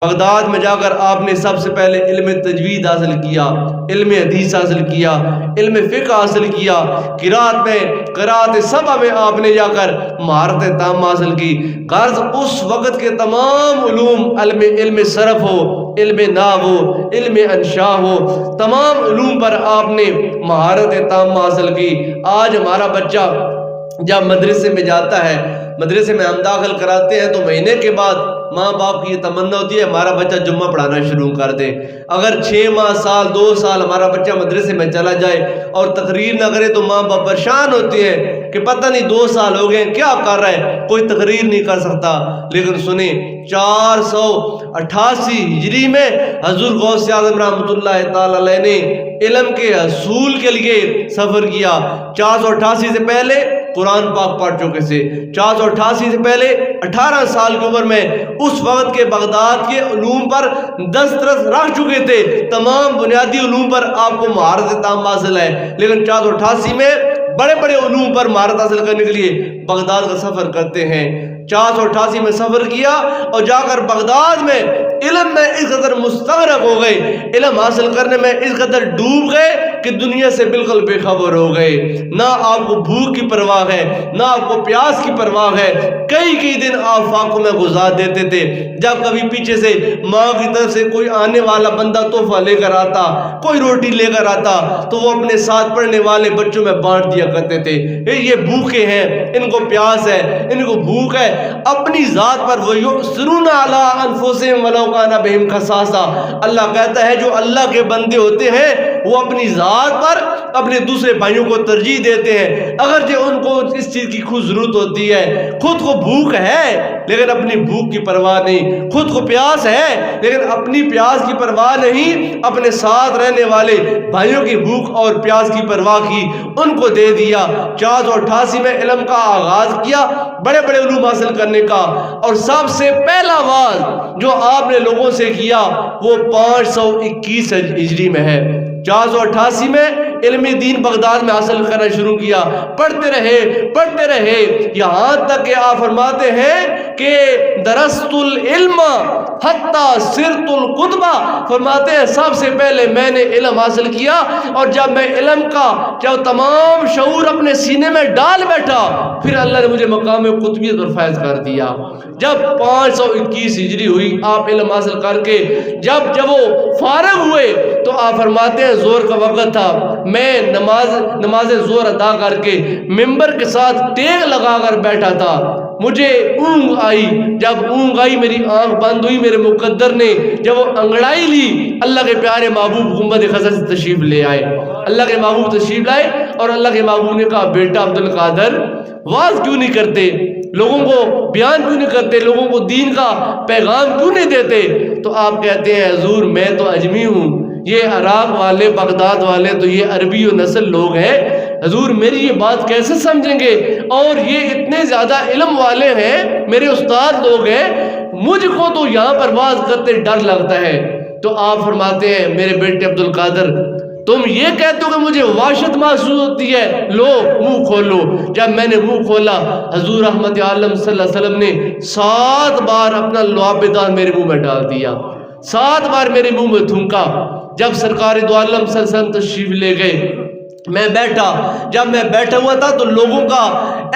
Baghdad میں جا کر آپ نے سب سے پہلے علم تجوید حاصل کیا، علم حدیث حاصل کیا، علم فقہ حاصل کیا، قرات سبع میں آپ نے جا کر مہارت تام حاصل کی۔ غرض اس وقت کے تمام علوم، علم صرف ہو، علم نحو ہو، علم انشاء ہو، تمام علوم پر آپ نے مہارت تام حاصل کی۔ آج ہمارا بچہ جب مدرسے میں جاتا ہے، مدرسے میں ہم داخل کراتے ہیں تو مہینے کے بعد ماں باپ کی یہ تمنا ہوتی ہے ہمارا بچہ جمعہ پڑھانا شروع کر دے۔ اگر 6 ماہ، سال، 2 سال ہمارا بچہ مدرسے میں چلا جائے اور تقریر نہ کرے تو ماں باپ پریشان ہوتے ہیں کہ پتہ نہیں 2 سال ہو گئے کیا کر رہا ہے، کوئی تقریر نہیں کر سکتا۔ لیکن سنیں 488 ہجری میں حضور غوث اعظم رحمۃ اللہ تعالی علیہ نے علم کے حصول کے لیے سفر کیا۔ 488 سے پہلے قرآن پاک پڑھ چکے تھے، 488 سے پہلے 18 سال کی عمر میں اس وقت کے بغداد کے علوم پر دسترس رکھ چکے تھے، تمام بنیادی علوم پر آپ کو مہارت تام حاصل ہے۔ لیکن 488 میں بڑے بڑے علوم پر مہارت حاصل کرنے کے لیے بغداد کا سفر کرتے ہیں۔ 488 میں سفر کیا اور جا کر بغداد میں علم میں اس قدر مستغرق ہو گئے، علم حاصل کرنے میں اس قدر ڈوب گئے کہ دنیا سے بالکل بے خبر ہو گئے۔ نہ آپ کو بھوک کی پرواہ ہے، نہ آپ کو پیاس کی پرواہ ہے۔ کئی دن آپ فاقوں میں گزار دیتے تھے۔ جب کبھی پیچھے سے ماں کی طرف سے کوئی آنے والا بندہ تحفہ لے کر آتا، کوئی روٹی لے کر آتا تو وہ اپنے ساتھ پڑھنے والے بچوں میں بانٹ دیا کرتے تھے۔ یہ بھوکے ہیں، ان کو پیاس ہے، ان کو بھوک ہے۔ اپنی ذات پر وَيُؤْثِرُونَ عَلَىٰ أَنفُسِهِمْ وَلَوْ كَانَ بِهِمْ خَصَاصَةٌ، اللہ کہتا ہے جو اللہ کے بندے ہوتے ہیں وہ اپنی ذات پر اپنے دوسرے بھائیوں کو ترجیح دیتے ہیں، اگرچہ ان کو اس چیز کی خود ضرورت ہوتی ہے۔ خود کو بھوک ہے لیکن اپنی بھوک کی پرواہ نہیں، خود کو پیاس ہے لیکن اپنی پیاس کی پرواہ نہیں، اپنے ساتھ رہنے والے بھائیوں کی بھوک اور پیاس کی پرواہ کی، ان کو دے دیا۔ 488 میں علم کا آغاز کیا، بڑے بڑے علوم حاصل کرنے کا، اور سب سے پہلا واز جو آپ نے لوگوں سے کیا وہ 521 ہجری میں ہے۔ 488 میں علم دین بغداد میں حاصل کرنا شروع کیا، پڑھتے رہے یہاں تک کہ آپ فرماتے ہیں کہ درست العلم حتی صرت القطبہ، فرماتے ہیں سب سے پہلے میں نے علم حاصل کیا اور جب میں علم کا جب تمام شعور اپنے سینے میں ڈال بیٹھا پھر اللہ نے مجھے مقام قطبیت اور فیض کر دیا۔ جب 521 ہجری ہوئی آپ علم حاصل کر کے جب وہ فارغ ہوئے تو آپ فرماتے ہیں زور کا وقت تھا، میں نماز زور ادا کر کے ممبر کے ساتھ ٹیک لگا کر بیٹھا تھا، مجھے اونگ آئی، جب اونگ آئی میری آنکھ بند ہوئی، میرے مقدر نے جب وہ انگڑائی لی اللہ کے پیارے محبوب گنبد خضر سے تشریف لے آئے، اللہ کے محبوب تشریف لائے اور اللہ کے محبوب نے کہا بیٹا عبدالقادر واز کیوں نہیں کرتے، لوگوں کو بیان کیوں نہیں کرتے، لوگوں کو دین کا پیغام کیوں نہیں دیتے؟ تو آپ کہتے ہیں حضور میں تو اجمی ہوں، یہ عراق والے بغداد والے تو یہ عربی و نسل لوگ ہیں، حضور میری یہ بات کیسے سمجھیں گے، اور یہ اتنے زیادہ علم والے ہیں، میرے استاد لوگ ہیں، مجھ کو تو یہاں پر واز کرتے ڈر لگتا ہے۔ تو آپ فرماتے ہیں میرے بیٹے عبدالقادر تم یہ کہتے ہو کہ مجھے وحشت محسوس ہوتی ہے، لو منہ کھولو۔ جب میں نے منہ کھولا حضور رحمت عالم صلی اللہ علیہ وسلم نے 7 بار اپنا لعاب دان میرے منہ میں ڈال دیا، 7 بار میرے منہ میں تھونکا۔ جب سرکار دو عالم صلی اللہ علیہ وسلم تشریف لے گئے میں بیٹھا، جب میں بیٹھا ہوا تھا تو لوگوں کا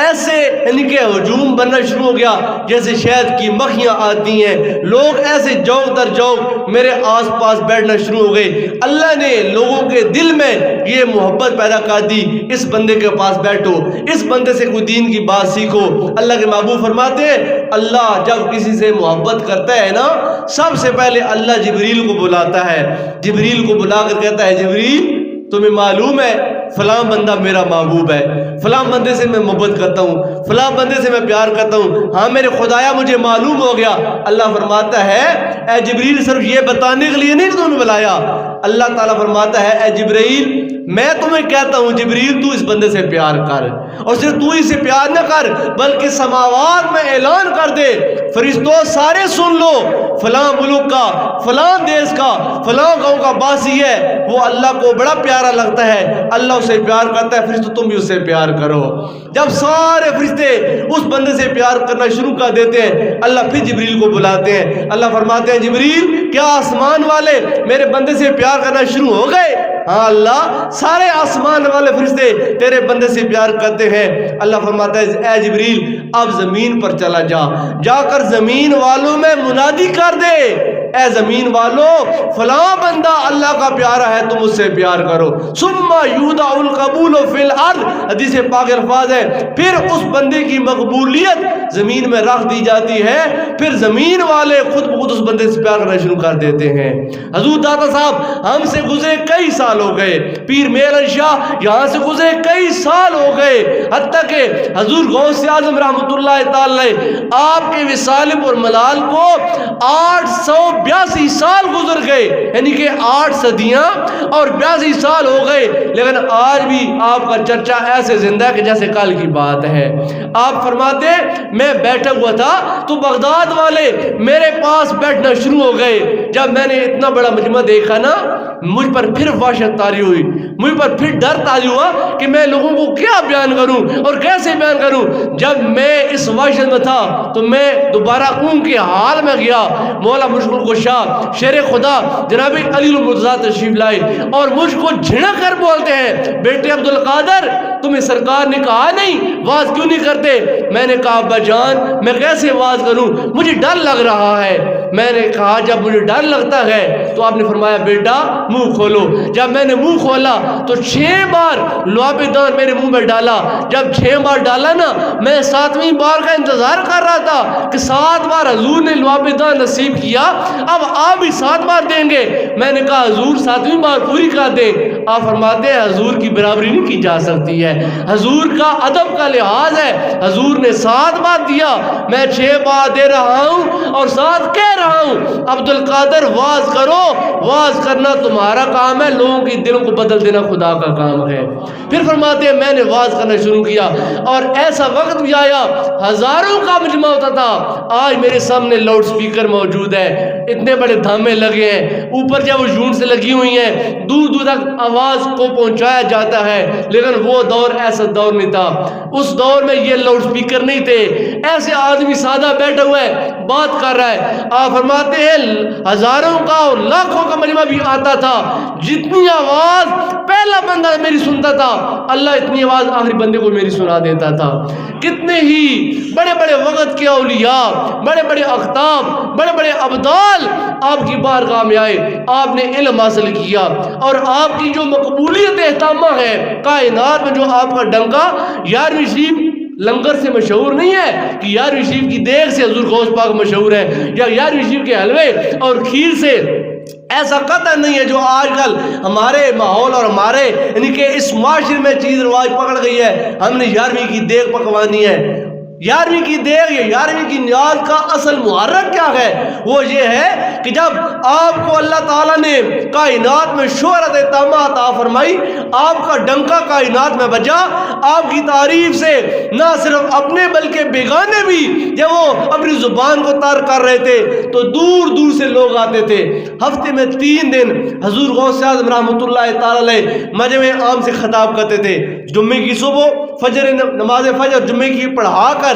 ایسے ان کے ہجوم بننا شروع ہو گیا جیسے شہد کی مکھیاں آتی ہیں، لوگ ایسے جوق در جوق میرے آس پاس بیٹھنا شروع ہو گئے۔ اللہ نے لوگوں کے دل میں یہ محبت پیدا کر دی اس بندے کے پاس بیٹھو، اس بندے سے کوئی دین کی بات سیکھو۔ اللہ کے محبوب فرماتے ہیں اللہ جب کسی سے محبت کرتا ہے نا سب سے پہلے اللہ جبریل کو بلاتا ہے، جبریل کو بلا کر کہتا ہے جبریل تمہیں معلوم ہے فلاں بندہ میرا محبوب ہے، فلاں بندے سے میں محبت کرتا ہوں، فلاں بندے سے میں پیار کرتا ہوں، ہاں میرے خدایا مجھے معلوم ہو گیا۔ اللہ فرماتا ہے اے جبریل صرف یہ بتانے کے لیے نہیں تمہیں بلایا، اللہ تعالیٰ فرماتا ہے اے جبریل میں تمہیں کہتا ہوں جبریل تو اس بندے سے پیار کر، اور صرف تو ہی سے پیار نہ کر بلکہ سماوات میں اعلان کر دے، فرشتوں سارے سن لو، فلاں ملک کا، فلاں دیش کا، فلاں گاؤں کا باسی ہے، وہ اللہ کو بڑا پیارا لگتا ہے، اللہ اسے پیار کرتا ہے، فرشتوں تم بھی اسے پیار کرو۔ جب سارے فرشتے اس بندے سے پیار کرنا شروع کر دیتے ہیں، اللہ پھر جبریل کو بلاتے ہیں، اللہ فرماتے ہیں جبریل کیا آسمان والے میرے بندے سے پیار کرنا شروع ہو گئے؟ ہاں اللہ، سارے آسمان والے فرشتے تیرے بندے سے پیار کرتے ہیں۔ اللہ فرماتا ہے اے جبریل اب زمین پر چلا جا کر زمین والوں میں منادی کر دے، اے زمین والوں فلاں بندہ اللہ کا پیارا ہے، تم اس سے پیار کرو۔ ثم یودع القبول فی الارض، حدیث پاک الفاظ ہے، پھر اس بندے کی مقبولیت زمین میں رکھ دی جاتی ہے، پھر زمین والے خود بخود اس بندے سے پیار کرنا شروع کر دیتے ہیں۔ حضور داتا صاحب ہم سے گزرے کئی سال ہو گئے، پیر میرن شاہ یہاں سے گزرے کئی سال ہو گئے، حتیٰ کہ حضور غوث اعظم رحمۃ اللہ تعالی آپ کے وصال پر ملال کو 882 سال گزر گئے، یعنی کہ 8 صدیاں اور 82 سال ہو گئے، لیکن آج بھی آپ کا چرچا ایسے زندہ ہے کہ جیسے کل کی بات ہے۔ آپ فرماتے میں بیٹھا ہوا تھا تو بغداد والے میرے پاس بیٹھنا شروع ہو گئے، جب میں نے اتنا بڑا مجمع دیکھا نا مجھ پر پھر وحشت طاری ہوئی، مجھ پر پھر ڈر طاری ہوا کہ میں لوگوں کو کیا بیان کروں اور کیسے بیان کروں۔ جب میں اس وحشت میں تھا تو میں دوبارہ ان کے حال میں گیا، مولا مشکل کشا شیر خدا جناب علی المرتضیٰ تشریف لائے اور مجھ کو جھڑک کر بولتے ہیں بیٹے عبدالقادر تمہیں سرکار نے کہا نہیں واز کیوں نہیں کرتے؟ میں نے کہا ابا جان میں کیسے واز کروں، مجھے ڈر لگ رہا ہے۔ میں نے کہا جب مجھے ڈر لگتا ہے تو آپ نے فرمایا بیٹا منہ کھولو۔ جب میں نے منہ کھولا تو 6 بار لعاب دان میرے منہ میں ڈالا، جب 6 بار ڈالا نا میں 7ویں بار کا انتظار کر رہا تھا کہ 7 بار حضور نے لعاب دان نصیب کیا، اب آپ بھی 7 بار دیں گے۔ میں نے کہا حضور 7ویں بار پوری کر دیں۔ آپ فرماتے ہیں حضور کی برابری نہیں کی جا سکتی ہے، حضور کا ادب کا لحاظ ہے، حضور نے 7 بار دیا، میں 6 بار دے رہا ہوں اور 7 کہہ رہا ہوں۔ عبدالقادر واز کرو، واز کرنا تمہارا کام ہے، لوگوں کی دلوں کو بدل دینا خدا کا کام ہے۔ پھر فرماتے ہیں میں نے واز کرنا شروع کیا اور ایسا وقت بھی آیا ہزاروں کا مجمع ہوتا تھا۔ آج میرے سامنے لاؤڈ سپیکر موجود ہے، اتنے بڑے دھامے لگے ہیں، اوپر جب وہ یونٹ سے لگی ہوئی ہیں، دور دور تک آواز کو پہنچایا جاتا ہے، لیکن وہ دور ایسا دور نہیں تھا، اس دور میں یہ لاؤڈ سپیکر نہیں تھے، ایسے آدمی سادہ بیٹھا ہوا ہے بات کر رہا ہے۔ آپ فرماتے ہیں ہزاروں کا اور لاکھوں کا مجمع بھی آتا تھا، جتنی آواز پہلا بندہ میری سنتا تھا اللہ اتنی آواز آخری بندے کو میری سنا دیتا تھا۔ کتنے ہی بڑے بڑے وقت کے اولیاء، بڑے بڑے اقطاب، بڑے بڑے ابدال آپ کی بارگاہ میں آئے، آپ نے علم حاصل کیا اور آپ کی جو مقبولیت اہتمام ہے کائنات میں، جو آپ کا ڈنکا 11ویں شریف لنگر سے مشہور نہیں ہے کہ 11ویں شریف کی دیگ سے حضور غوث پاک مشہور ہے، یا 11ویں شریف کے حلوے اور کھیر سے، ایسا قطع نہیں ہے جو آج کل ہمارے ماحول اور ہمارے یعنی کہ اس معاشرے میں چیز رواج پکڑ گئی ہے، ہم نے 11ویں کی دیگ پکوانی ہے۔ 11ویں کی دیگ یا 11ویں کی نیاز کا اصل محرک کیا ہے؟ وہ یہ ہے کہ جب آپ کو اللہ تعالیٰ نے کائنات میں شہرت تامہ عطا فرمائی، آپ کا ڈنکا کائنات میں بجا، آپ کی تعریف سے نہ صرف اپنے بلکہ بیگانے بھی جب وہ اپنی زبان کو تر کر رہے تھے تو دور دور سے لوگ آتے تھے۔ ہفتے میں 3 دن حضور غوث اعظم رحمۃ اللہ تعالی مجمع عام سے خطاب کرتے تھے، جمعے کی صبح فجر نماز فجر جمعے کی پڑھا کر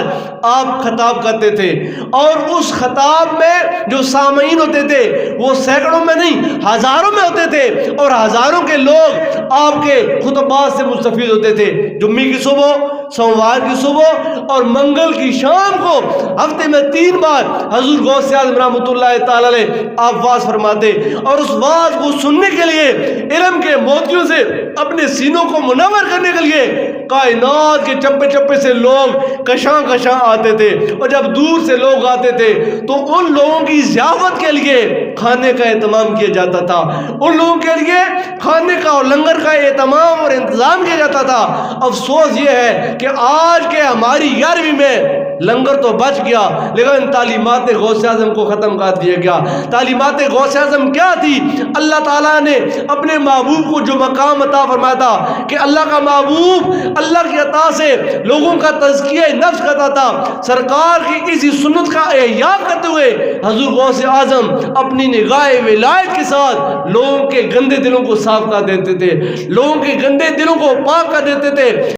آپ خطاب کرتے تھے، اور اس خطاب میں جو سامعین ہوتے تھے وہ سینکڑوں میں نہیں ہزاروں میں ہوتے تھے، اور ہزاروں کے لوگ آپ کے خطبات سے مستفید ہوتے تھے۔ جمعے کی صبح، سوموار کی صبح اور منگل کی شام کو ہفتے میں 3 بار حضور غوث اعظم رحمۃ اللہ تعالی علیہ آپ واز فرماتے، اور اس واز کو سننے کے لیے علم کے موتیوں سے اپنے سینوں کو منور کرنے کے لیے کائنات کے چپے چپے سے لوگ کشاں کشاں آتے تھے، اور جب دور سے لوگ آتے تھے تو ان لوگوں کی ضیافت کے لیے کھانے کا اہتمام کیا جاتا تھا، ان لوگوں کے لیے کھانے کا اور لنگر کا اہتمام اور انتظام کیا جاتا تھا۔ افسوس یہ ہے کہ آج کے ہماری 11ویں میں لنگر تو بچ گیا لیکن تعلیمات غوث اعظم کو ختم کر دیا گیا. تعلیمات غوث اعظم کیا تھی؟ اللہ تعالیٰ نے اپنے محبوب کو جو مقام عطا فرمایا تھا کہ اللہ کا محبوب اللہ کی عطا سے لوگوں کا تزکیہ نفس کرتا تھا. سرکار کی اسی سنت کا احیاء کرتے ہوئے حضور غوث اعظم اپنی نگاہ ولایت کے ساتھ لوگوں کے گندے دلوں کو صاف کر دیتے تھے, لوگوں کے گندے دلوں کو پاک کر دیتے تھے.